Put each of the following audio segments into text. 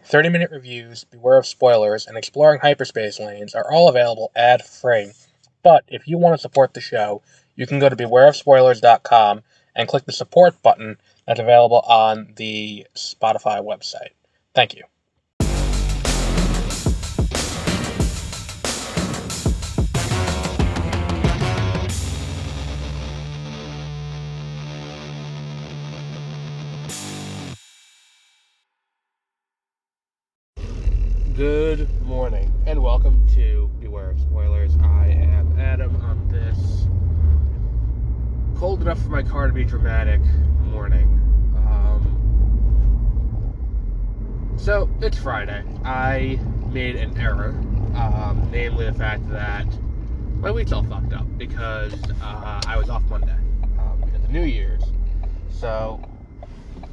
30-minute reviews, Beware of Spoilers, and Exploring Hyperspace Lanes are all available ad-free. But if you want to support the show, you can go to bewareofspoilers.com and click the support button that's available on the Spotify website. Thank you. Good morning, and welcome to Beware of Spoilers. I am Adam on this cold enough for my car to be dramatic morning. So, it's Friday. I made an error, namely the fact that my week's all fucked up because I was off Monday because of New Year's. So,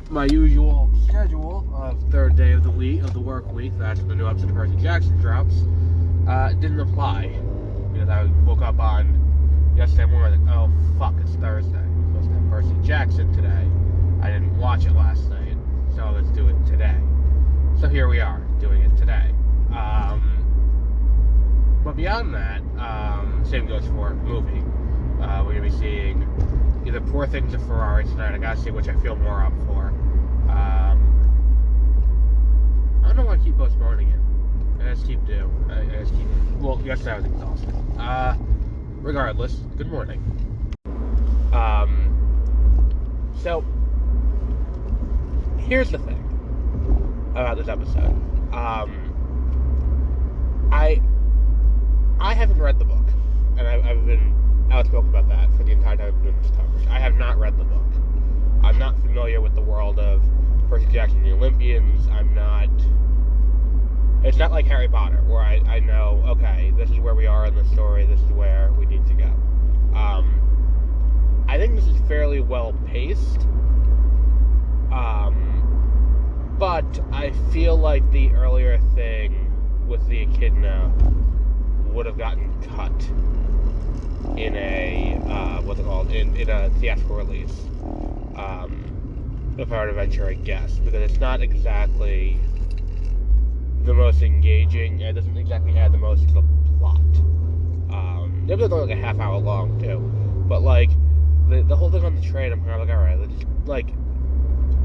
my usual schedule of third day of the week, of the work week, that's when the new episode of Percy Jackson drops, didn't apply. Because I woke up on yesterday morning, like, oh fuck, it's Thursday. I'm supposed to have Percy Jackson today. I didn't watch it last night, so let's do it today. So here we are, doing it today. But beyond that, same goes for movie. We're going to be seeing either Poor Things or Ferrari tonight. I gotta see which I feel more up for. I don't know why I keep postponing it. I just keep well, yesterday I was exhausted. Regardless, good morning. So, here's the thing about this episode. I haven't read the book, and I've been outspoken about that for the entire time I've been doing this coverage. I have not read the book. I'm not familiar with the world of Percy Jackson and the Olympians. It's not like Harry Potter, where I know, okay, this is where we are in the story, this is where we need to go. I think this is fairly well paced, but I feel like the earlier thing with the echidna would have gotten cut in a in a theatrical release, if I were to venture a guess, because it's not exactly the most engaging. It doesn't exactly add the most to the plot. The episode's only like a half hour long too, but like the whole thing on the train, I'm kind of like, all right, let's just, like,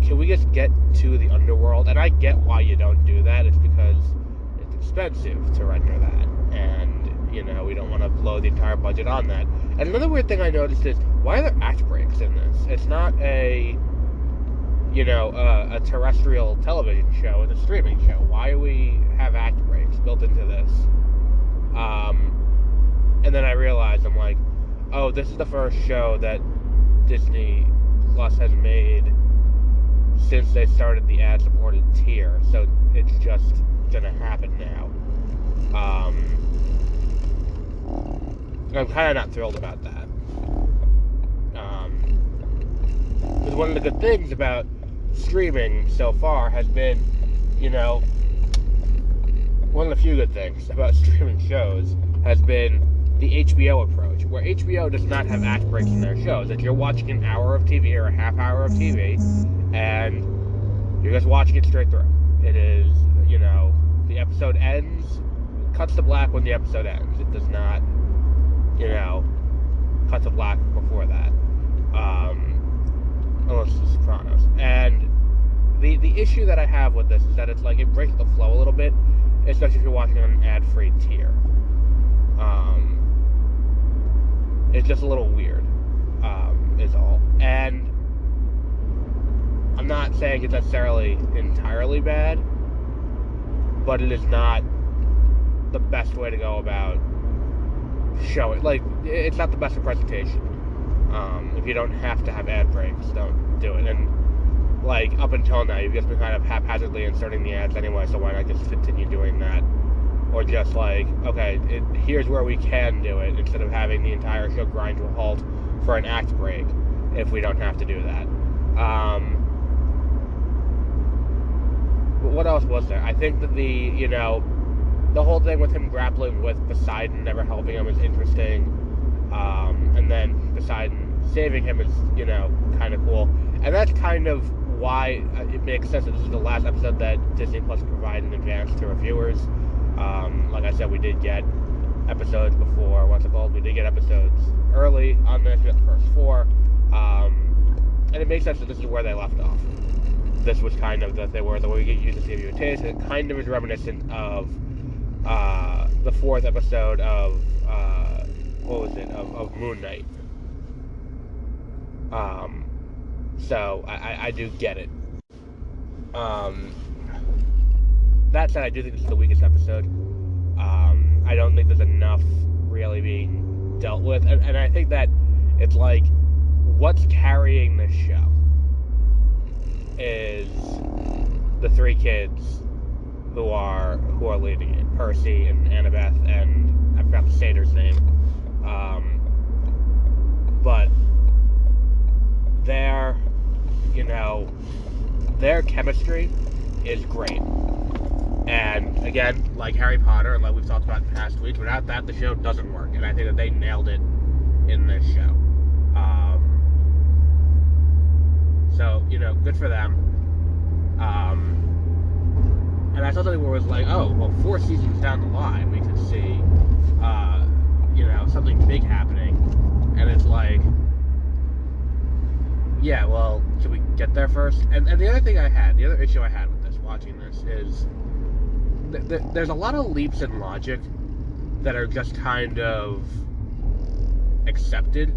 can we just get to the underworld? And I get why you don't do that. It's because it's expensive to render that, and you know, we don't want to blow the entire budget on that. And another weird thing I noticed is, why are there act breaks in this? It's not a terrestrial television show. It's a streaming show. Why do we have act breaks built into this? And then I realized, I'm like, oh, this is the first show that Disney Plus has made since they started the ad-supported tier, so it's just gonna happen now. I'm kind of not thrilled about that. Because one of the good things about streaming so far has been, one of the few good things about streaming shows has been the HBO approach, where HBO does not have act breaks in their shows. If you're watching an hour of TV or a half hour of TV, and you're just watching it straight through. It is, the episode ends, cuts to black when the episode ends. It does not, cut to black before that. Unless it's The Sopranos. And the issue that I have with this is that it's like, it breaks the flow a little bit, especially if you're watching on an ad-free tier. It's just a little weird, is all. And I'm not saying it's necessarily entirely bad, but it is not the best way to go about showing. Like, it's not the best of presentation. If you don't have to have ad breaks, don't do it. And, like, up until now, you've just been kind of haphazardly inserting the ads anyway, so why not just continue doing that? Or just like, okay, here's where we can do it, instead of having the entire show grind to a halt for an act break, if we don't have to do that. But what else was there? I think that the whole thing with him grappling with Poseidon never helping him is interesting. And then Poseidon saving him is, kind of cool. And that's kind of why it makes sense that this is the last episode that Disney Plus provided in advance to our viewers. Like I said, we did get episodes before, we did get episodes early on this, we got the first 4, and it makes sense that this is where they left off. This was kind of the way we get used to give you a taste. It kind of is reminiscent of the 4th episode of of Moon Knight. So I do get it. That said, I do think this is the weakest episode. I don't think there's enough really being dealt with, and I think that it's like, what's carrying this show is the 3 kids who are leading it: Percy and Annabeth, and I forgot the satyr's name. But their chemistry is great. And again, like Harry Potter, and like we've talked about in past weeks, without that, the show doesn't work. And I think that they nailed it in this show. So, good for them. And I saw something where it was like, 4 seasons down the line, we could see, something big happening. And it's like, yeah, well, should we get there first? And the other issue I had with this, watching this, is there's a lot of leaps in logic that are just kind of accepted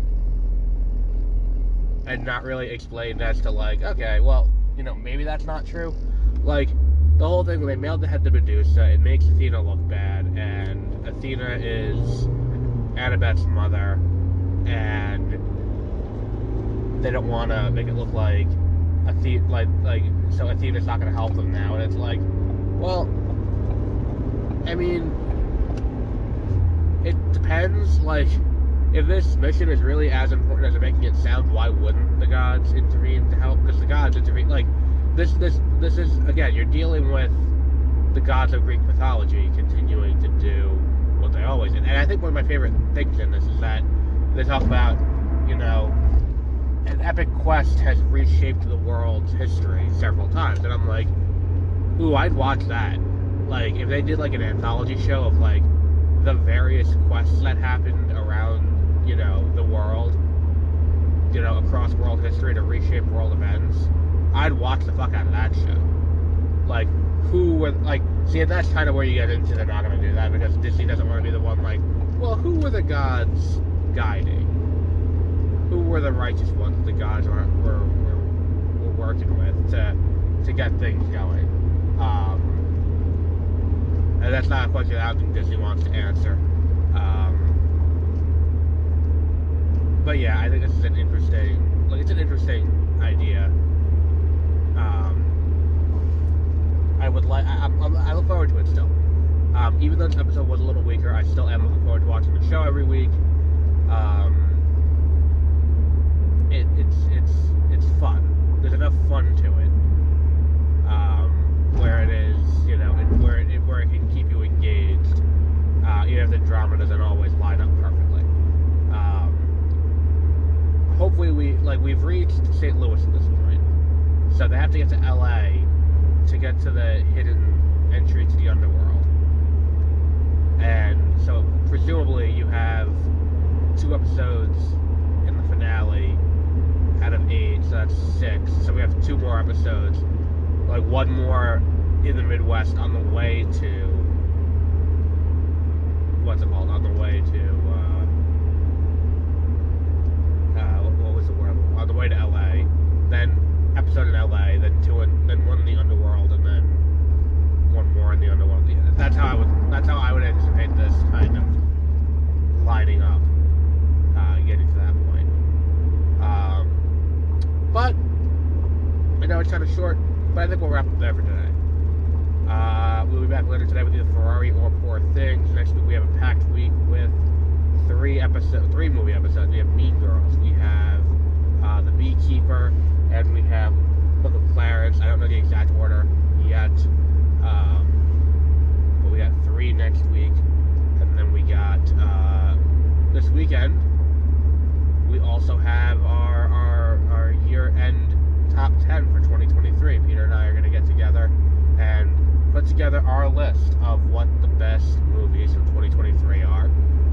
and not really explained as to, like, okay, well, maybe that's not true. Like, the whole thing when they mailed the head to Medusa, it makes Athena look bad, and Athena is Annabeth's mother, and they don't want to make it look like so Athena's not going to help them now, and it's like, well, I mean, it depends. Like, if this mission is really as important as they're making it sound, why wouldn't the gods intervene to help? Because the gods intervene. Like, this is, again, you're dealing with the gods of Greek mythology continuing to do what they always did. And I think one of my favorite things in this is that they talk about, an epic quest has reshaped the world's history several times. And I'm like, ooh, I'd watch that. Like, if they did, like, an anthology show of, like, the various quests that happened around, the world, across world history to reshape world events, I'd watch the fuck out of that show. Like, that's kind of where you get into they're not going to do that, because Disney doesn't want to be the one, like, well, who were the gods guiding? Who were the righteous ones the gods were working with to get things going? And that's not a question I don't think Disney wants to answer. But yeah, I think this is an interesting idea. I look forward to it still. Even though this episode was a little weaker, I still am looking forward to watching the show every week. It's fun. There's enough fun to it, where it is, where it can keep you engaged, even if the drama doesn't always line up perfectly. Hopefully we've reached St. Louis at this point, so they have to get to LA to get to the hidden entry to the underworld, and so presumably you have 2 episodes in the finale out of 8, so that's 6. So we have 2 more episodes, like 1 more in the Midwest on the way to on the way to on the way to LA, then episode in LA, then 1 in the underworld, and then 1 more in the underworld. That's how I would anticipate this kind of lining up, getting to that point. But I know it's kind of short, but I think we'll wrap up there for today. We'll be back later today with either Ferrari or Poor Things. Next week we have a packed week with 3 movie episodes. We have Mean Girls, we have The Beekeeper, and we have Book of Clarence. I don't know the exact order yet, but we got 3 next week, and then we got this weekend. We also have our year-end top 10 for 2020. together our list of what the best movies of 2023 are.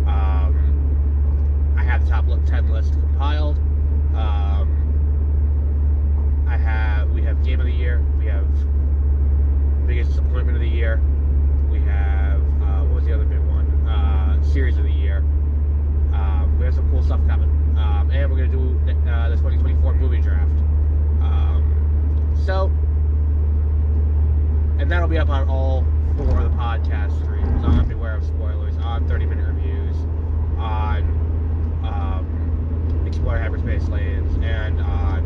I have the top 10 list compiled. We have Game of the Year. We have Biggest Disappointment of the Year. We have, what was the other big one? Series of the Year. We have some cool stuff coming. And we're going to do the 2024 movie draft. And that'll be up on all 4 of the podcast streams, on Beware of Spoilers, on 30-Minute Reviews, on Explore Hyperspace Lanes, and on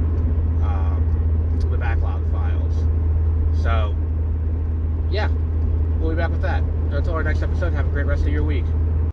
the Backlog Files. So, yeah, we'll be back with that. Until our next episode, have a great rest of your week.